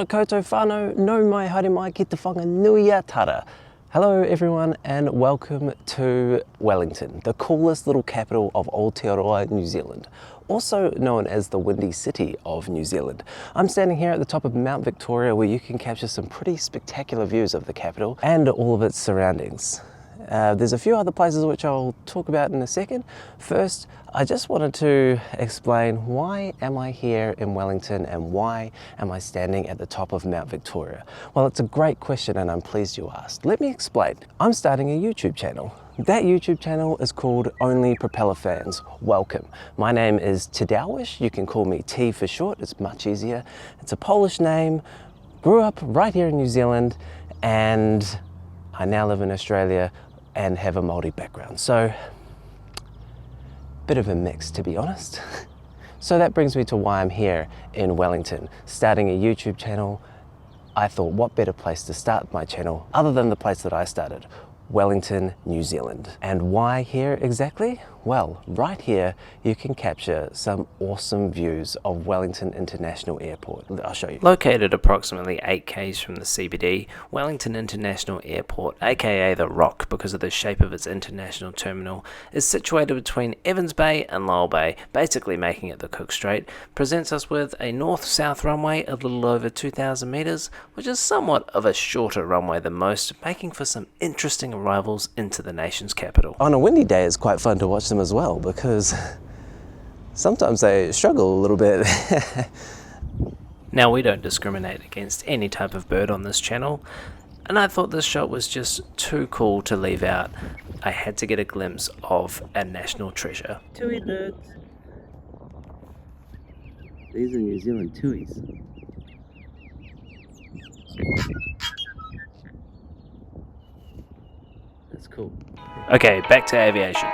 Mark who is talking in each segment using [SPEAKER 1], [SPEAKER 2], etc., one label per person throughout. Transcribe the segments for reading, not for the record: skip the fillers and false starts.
[SPEAKER 1] Tōna koutou whānau, no mai haere mai ki te whanganui tara. Hello everyone and welcome to Wellington, the coolest little capital of Aotearoa, New Zealand, also known as the Windy City of New Zealand. I'm standing here at the top of Mount Victoria where you can capture some pretty spectacular views of the capital and all of its surroundings. There's a few other places which I'll talk about in a second. First, I just wanted to explain why am I here in Wellington and why am I standing at the top of Mount Victoria? Well, it's a great question and I'm pleased you asked. Let me explain. I'm starting a YouTube channel. That YouTube channel is called Only Propeller Fans Welcome. My name is Tadeusz. You can call me T for short, it's much easier. It's a Polish name, grew up right here in New Zealand, and I now live in Australia and have a Māori background. So, bit of a mix to be honest. So that brings me to why I'm here in Wellington, starting a YouTube channel. I thought what better place to start my channel other than the place that I started, Wellington, New Zealand. And why here exactly? Well, right here you can capture some awesome views of Wellington International Airport. I'll show you.
[SPEAKER 2] Located approximately 8 km from the CBD, Wellington International Airport, aka the Rock because of the shape of its international terminal, is situated between Evans Bay and Lowell Bay, basically making it the Cook Strait, presents us with a north-south runway a little over 2,000 metres, which is somewhat of a shorter runway than most, making for some interesting arrivals into the nation's capital.
[SPEAKER 1] On a windy day it's quite fun to watch them as well because sometimes they struggle a little bit.
[SPEAKER 2] Now, we don't discriminate against any type of bird on this channel, and I thought this shot was just too cool to leave out. I had to get a glimpse of a national treasure.
[SPEAKER 1] Tui birds. These are New Zealand tuis. That's cool.
[SPEAKER 2] Okay, back to aviation.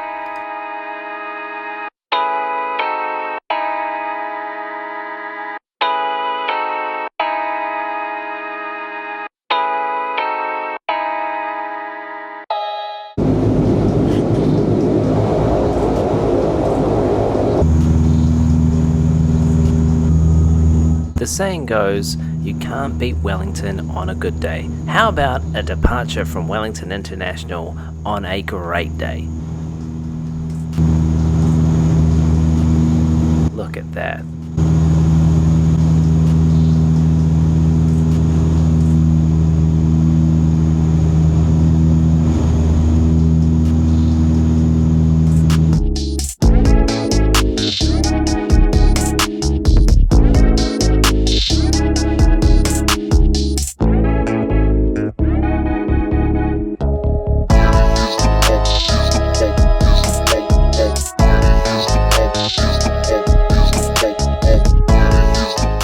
[SPEAKER 2] The saying goes, you can't beat Wellington on a good day. How about a departure from Wellington International on a great day? Look at that.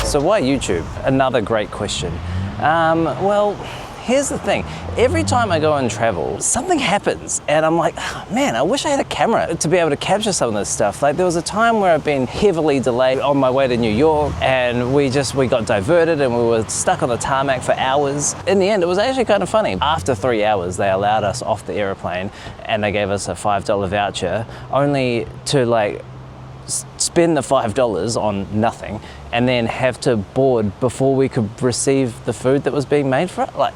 [SPEAKER 1] So why YouTube? Another great question. Well, here's the thing. Every time I go and travel, something happens and I'm like, oh, man, I wish I had a camera to be able to capture some of this stuff. Like there was a time where I've been heavily delayed on my way to New York and we got diverted and we were stuck on the tarmac for hours. In the end, it was actually kind of funny. After 3 hours, they allowed us off the airplane and they gave us a $5 voucher only to like spend the $5 on nothing and then have to board before we could receive the food that was being made for it. Like,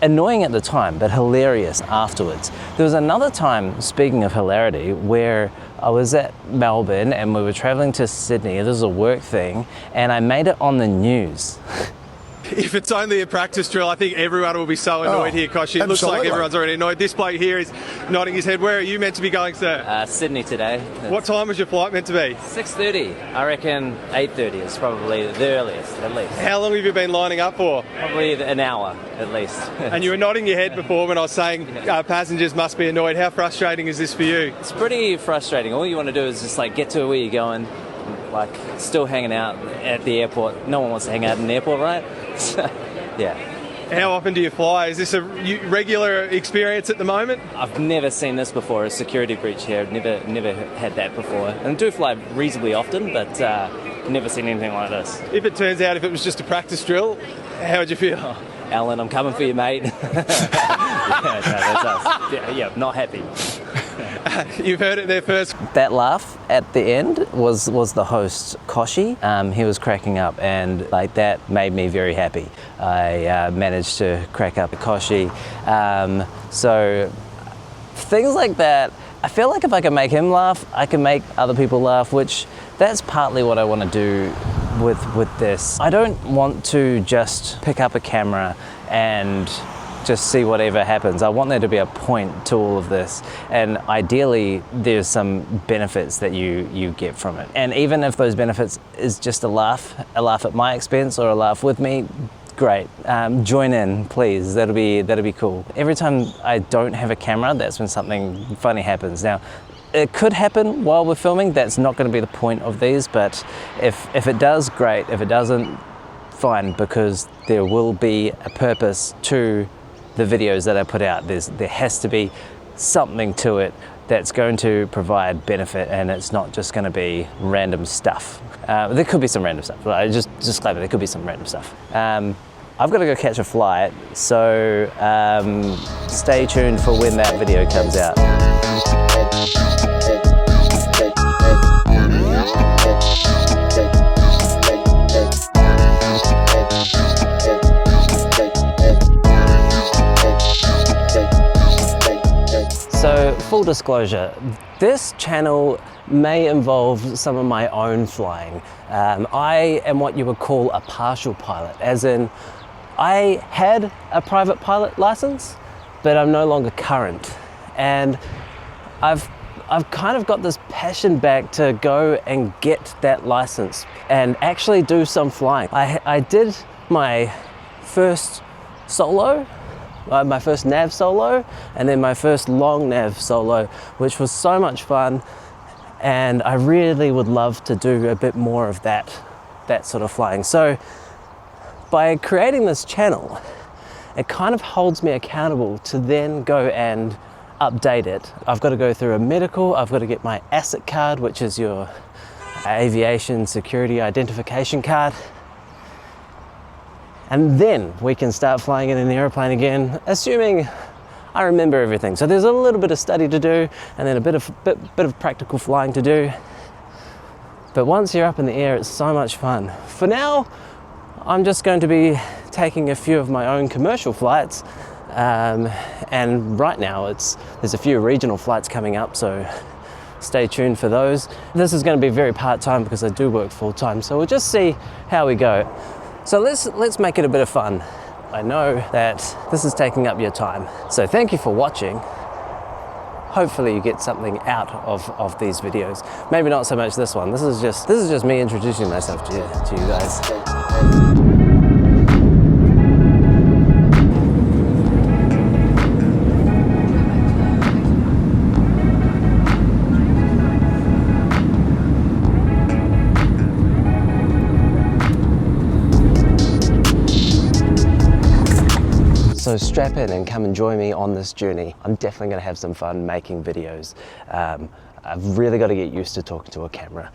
[SPEAKER 1] annoying at the time, but hilarious afterwards. There was another time, speaking of hilarity, where I was at Melbourne and we were traveling to Sydney. This was a work thing and I made it on the news.
[SPEAKER 3] If it's only a practice drill, I think everyone will be so annoyed here, Koshi. It looks like everyone's already annoyed. This bloke here is nodding his head. Where are you meant to be going, sir?
[SPEAKER 1] Sydney today.
[SPEAKER 3] What time was your flight meant to be?
[SPEAKER 1] 6:30. I reckon 8:30 is probably the earliest, at least.
[SPEAKER 3] How long have you been lining up for?
[SPEAKER 1] Probably an hour, at least.
[SPEAKER 3] And you were nodding your head before when I was saying passengers must be annoyed. How frustrating is this for you?
[SPEAKER 1] It's pretty frustrating. All you want to do is just like get to where you're going, like still hanging out at the airport. No one wants to hang out in an airport, right? So, yeah.
[SPEAKER 3] How often do you fly? Is this a regular experience at the moment?
[SPEAKER 1] I've never seen this before, a security breach here. I've never had that before. And I do fly reasonably often, but never seen anything like this.
[SPEAKER 3] If it turns out if it was just a practice drill, how would you feel?
[SPEAKER 1] Oh, Alan, I'm coming for you, mate. Yeah, no, that's us. Yeah, not happy.
[SPEAKER 3] You've heard it there first.
[SPEAKER 1] That laugh at the end was the host, Koshi. He was cracking up, and like that made me very happy. I managed to crack up Koshi. So things like that, I feel like if I can make him laugh, I can make other people laugh, which that's partly what I want to do with this. I don't want to just pick up a camera and just see whatever happens. I want there to be a point to all of this, and ideally there's some benefits that you get from it. And even if those benefits is just a laugh at my expense or a laugh with me, great. Join in, please. That'll be cool. Every time I don't have a camera, that's when something funny happens. Now, it could happen while we're filming. That's not going to be the point of these, but if it does, great. If it doesn't, fine, because there will be a purpose to the videos that I put out. There has to be something to it that's going to provide benefit, and it's not just going to be random stuff. There could be some random stuff, but I just disclaimer, there could be some random stuff. I've got to go catch a flight, so stay tuned for when that video comes out. So, full disclosure, this channel may involve some of my own flying. I am what you would call a partial pilot, as in I had a private pilot license, but I'm no longer current. And I've kind of got this passion back to go and get that license and actually do some flying. I did my first solo, my first nav solo, and then my first long nav solo, which was so much fun, and I really would love to do a bit more of that sort of flying. So by creating this channel, it kind of holds me accountable to then go and update it. I've got to go through a medical, I've got to get my ASIC card, which is your Aviation Security Identification card. And then we can start flying in an airplane again, assuming I remember everything. So there's a little bit of study to do, and then a bit of practical flying to do. But once you're up in the air, it's so much fun. For now, I'm just going to be taking a few of my own commercial flights, and right now there's a few regional flights coming up, so stay tuned for those. This is going to be very part-time because I do work full-time, so we'll just see how we go. So let's make it a bit of fun. I know that this is taking up your time, so thank you for watching. Hopefully you get something out of these videos. Maybe not so much this one. This is just me introducing myself to you guys. So strap in and come and join me on this journey. I'm definitely going to have some fun making videos. I've really got to get used to talking to a camera.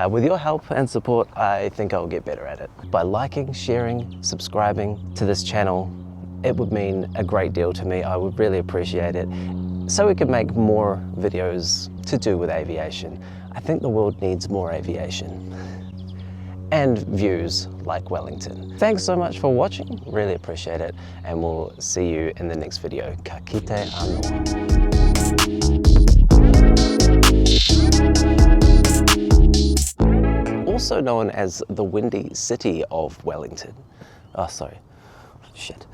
[SPEAKER 1] With your help and support, I think I'll get better at it. By liking, sharing, subscribing to this channel, it would mean a great deal to me. I would really appreciate it, so we can make more videos to do with aviation. I think the world needs more aviation. And views like Wellington. Thanks so much for watching, really appreciate it, and we'll see you in the next video. Ka kite anō. Also known as the Windy City of Wellington. Oh, sorry, shit.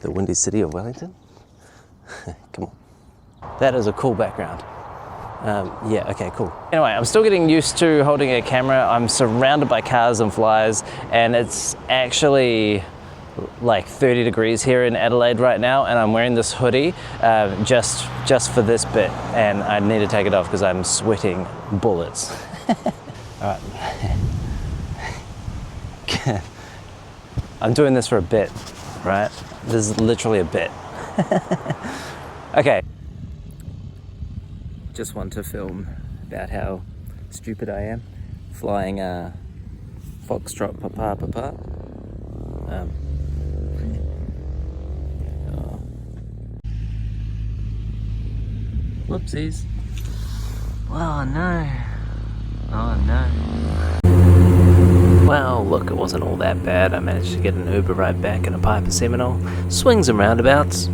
[SPEAKER 1] The Windy City of Wellington? Come on. That is a cool background. Yeah, okay, cool. Anyway, I'm still getting used to holding a camera. I'm surrounded by cars and flyers, and it's actually like 30 degrees here in Adelaide right now, and I'm wearing this hoodie just for this bit, and I need to take it off because I'm sweating bullets. All right. I'm doing this for a bit, right? This is literally a bit. Okay. Just want to film about how stupid I am flying Foxtrot Papa.
[SPEAKER 2] Whoopsies. Oh no. Oh no. Well, look, it wasn't all that bad. I managed to get an Uber ride back in a Piper Seminole. Swings and roundabouts.